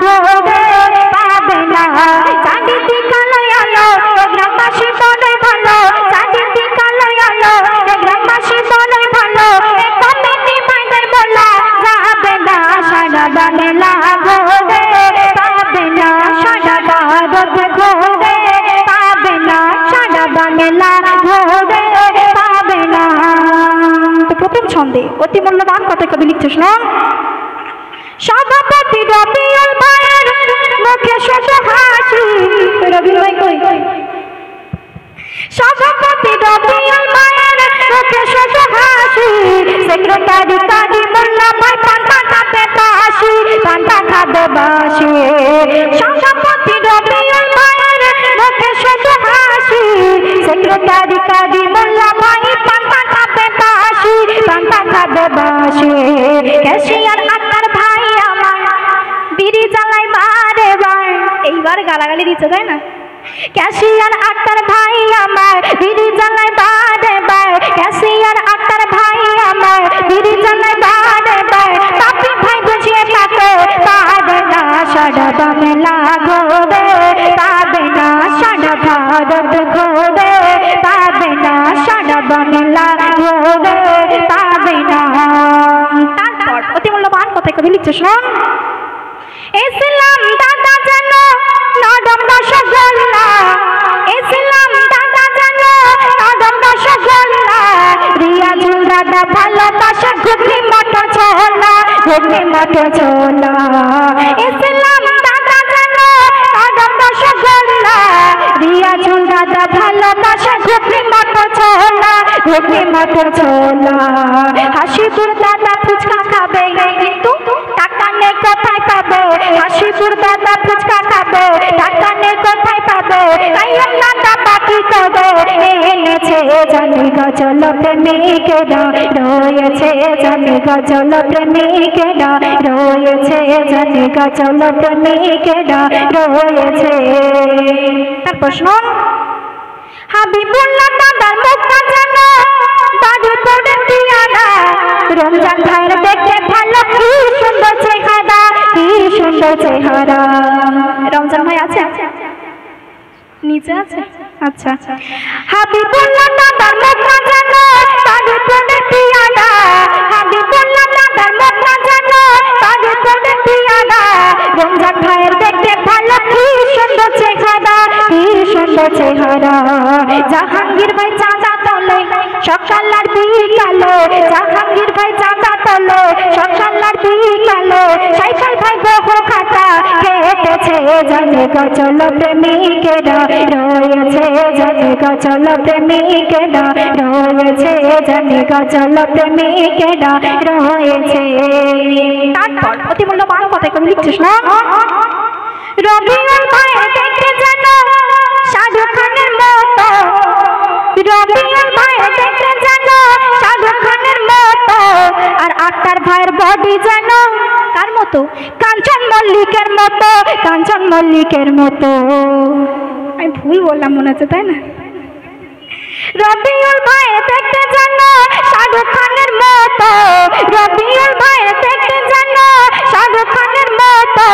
ঘোরে পাবে না চাঁদিতে কালো আলো গ্রামবাসী বড়ই ভালো চাঁদিতে কালো আলো গ্রামবাসী বড়ই ভালো কমিটি ভাইদের বলা যাবে না সারা বাংলা ঘোরে পাবে না সারা ভারত ঘোরে পাবে না সারা বাংলা ঘোরে পাবে না। তো প্রথম ছন্দে অতি মূল্যবান কথা কবি লিখছে শুনুন। সভাপতি রবিউল ভাইয়ের মুখে শুধু হাসি। রবিউল ভাই কই? সভাপতি রবিউল ভাইয়ের মুখে শুধু হাসি। সেক্রেটারি কারিমুল্লাহ ভাই পান্তা খাবে বাসি পান্তা খাবে বাসি। সভাপতি রবিউল ভাইয়ের মুখে শুধু হাসি। সেক্রেটারি কারিমুল্লাহ ভাই পান্তা খাবে বাসি পান্তা খাবে বাসি। ক্যাশিয়ার আক্তার ভাই আমার বিড়ি জ্বালাই বারে বার। এইবার গালাগালি দিচ্ছে তাই না? ক্যাশিয়ার আক্তার ভাই আমার বিড়ি জ্বালাই বারে বার। ক্যাশিয়ার আক্তার ভাই আমার বিড়ি জ্বালাই বারে বার। পাপি ভাই বুঝিয়ে তাকে পাবে না সারা বাংলা ঘোরে পাবে না সারা ভারত ঘোরে পাবে না সারা বাংলা ঘোরে পাবে না। তারপর অতি মূল্যবান কথা কবি লিখছে শুনুন। ইসলাম দাদা যেন নরম রসগোল্লা। ইসলাম দাদা যেন নরম রসগোল্লা। রিয়াজুল দাদা ভালোবাসে ঘুগনি মটর ছোলা ঘুগনি মটর ছোলা। ইসলাম দাদা যেন নরম রসগোল্লা। রিয়াজুল দাদা ভালোবাসে ঘুগনি মটর ছোলা ঘুগনি মটর ছোলা। হাসিপুর দাদা ফুচকা খাবে কিন্তু টাকা নেই কোথায় পাবে। হাসিপুর দাদা ফুচকা খাবে টাকা নেই কোথায় পাবে। কাইয়ুম দাদা বাকি করে এনেছে জানি গজল প্রেমিকেরা রয়েছে জানি গজল প্রেমিকেরা রয়েছে জানি গজল প্রেমিকেরা রয়েছে। তারপর শুনুন। হাবিবুল্লাহ দাদার মুখটা যেন বাড়ি পড়ে পিয়ারা। রমজান ভাইয়ের দেখতে ভালো কি সুন্দর চেহারা কি সুন্দর চেহারা। রমজান ভাই আছে নিচে আছে? আচ্ছা। হাবিবুল্লাহ দাদার মুখটা যেন বাড়ি পড়ে পিয়ারা। হাবিবুল্লাহ দাদার মুখটা যেন বাড়ি পড়ে পিয়ারা। রমজান ভাইয়ের দেখতে ভালো কি সুন্দর চেহারা কি সুন্দর চেহারা। জাহাঙ্গীর ভাই চাঁদা তোলে সকাল আর বিকালে। জাহাঙ্গীর ভাই চাঁদা তোলে সকাল আর বিকালে। সাইকেল ভাই বহু খাতা খেটেছে জানে গজল প্রেমিকেরা রয়েছে জানে গজল প্রেমিকেরা রয়েছে জানে গজল প্রেমিকেরা রয়েছে। তারপর অতি মূল্যবান কথা কবি লিখছিস না। রবিউল ভাই দেখতে যেন শাহরুখ খানের মতো। রবিউল ভাই দেখতে যেন শাহরুখ খানের মতো। আর আক্তার ভাইয়ের বডি যেন কার মতো? কাঞ্চন মল্লিকের মতো কাঞ্চন মল্লিকের মতো। আমি ভুল বললাম মনে হচ্ছে তাই না? রবিউল ভাই দেখতে যেন শাহরুখ খানের মতো। রবিউল ভাই দেখতে যেন শাহরুখ খানের মতো।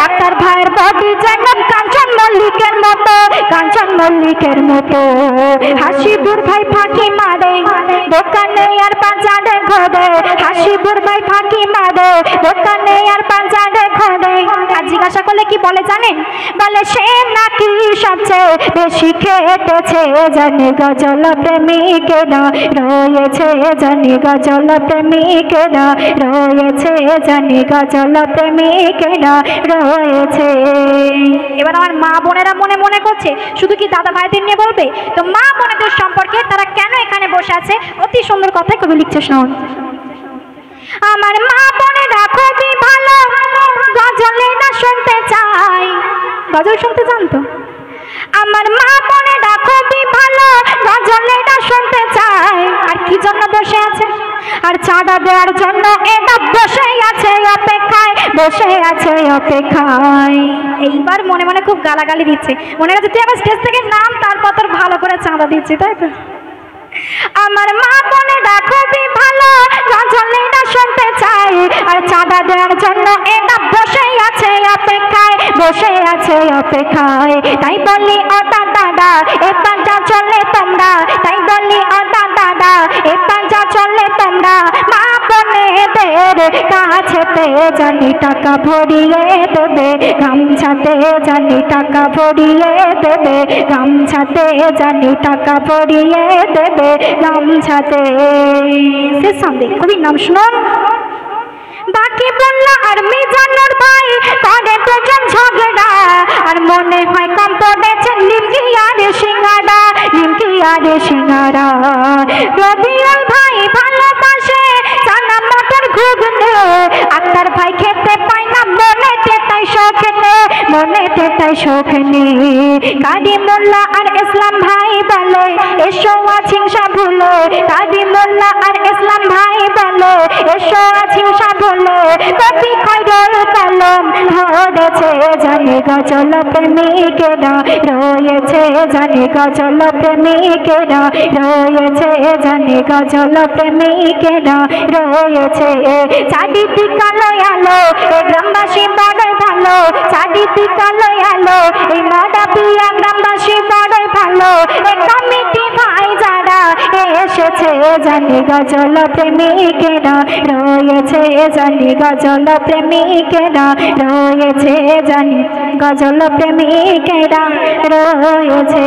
আক্তার ভাইয়ের বডি যেন কাঞ্চন মল্লিকের মতো কাঞ্চন মল্লিকের মতো। হাসিবুর ভাই ফাঁকি মারে দোকানে আর বাজারে ঘোরে। হাসিবুর ভাই ফাঁকি মারে দোকানে আর বাজারে ঘোরে। আর জিজ্ঞাসা করলে কি বলে জানেন? বলে সে নাকি সবচেয়ে বেশি খেটেছে জানে গজল প্রেমিকেরা রয়েছে জানে গজল প্রেমিকেরা রয়েছে জানে গজল প্রেমিকেরা রয়েছে। এবার আমার মা বোনেরা মনে মনে করছে শুধু কি দাদা ভাইদের নিয়ে বলবে? তো মা বোনেদের সম্পর্কে তারা কেন এখানে বসে আছে অতি সুন্দর কথাই কবি লিখছে শুনুন। আমার মা বোনেরা খুবই ভালো গজলেরা শুনতে চাই। গজল শুনতে চান তো? আমার মা বোনেরা খুবই ভালো গজলেরা শুনতে চায়। আর কি জন্য বসে আছে? আর চাঁদা দেওয়ার জন্য এটা বসে আছে অপেক্ষায় বসে আছে অপেক্ষায়। এইবার মনে মনে খুব গালাগালি দিচ্ছে। মনে হচ্ছে তুই আবার স্টেজ থেকে নাম তারপর তোর ভালো করে চাঁদা দিচ্ছি তাই তো? আমার মা বোনেরা খুবই ভালো গজলেরা শুনতে চায়। আর চাঁদা দেওয়ার জন্য এটা বসে আছে অপেক্ষায় বসে আছে অপেক্ষায়। তাই বলি ও দাদা এবার যা চলে তোমরা, তাই বলি ও দাদা এবার যা চলে তোমরা, মা বোনেদের কাছেতে জানি টাকা ভরিয়ে দেবে, গামছাতে জানি টাকা ভরিয়ে দেবে, গামছাতে জানি টাকা ভরিয়ে দেবে, গামছাতে। সে সামনে কবির নাম শুনুন। বাকি বললা আর মিজানুর ভাই করে দুজন ঝগড়া, আর মনে হয় কম পড়েছে নিমকি আর সিঙ্গারা, নিমকি আর সিঙ্গারা। রবিউল ভাই ভালোবাসে চানা মটর ঘুগনি, আক্তার ভাই খেতে পায় না মনেতে তাই শখ নেই, মনেতে তাই শখ নেই। কারি মোল্লা আর ইসলাম ভাই বলে এসো আজ হিংসা ভুলে, কারি মোল্লা আর ইসলাম ভাই বলে এসো আজ হিংসা ভুলে। কবি খৈরুল কলম ধরেছে জানে গজল প্রেমিকেরা রয়েছে, জানে গজল প্রেমিকেরা রয়েছে, জানে গজল প্রেমিকেরা রয়েছে। চারিদিক আলো আলো এই গ্রামবাসী বড়ই ভালো, চারিদিক আলো আলো এই মডাপিয়া গ্রামবাসী বড়ই ভালো। এই কমিটি ভাই যারা এসেছে জানি গজল প্রেমিকেরা রয়েছে, জানি গজল প্রেমিকেরা রয়েছে, জানি গজল প্রেমিকেরা রয়েছে।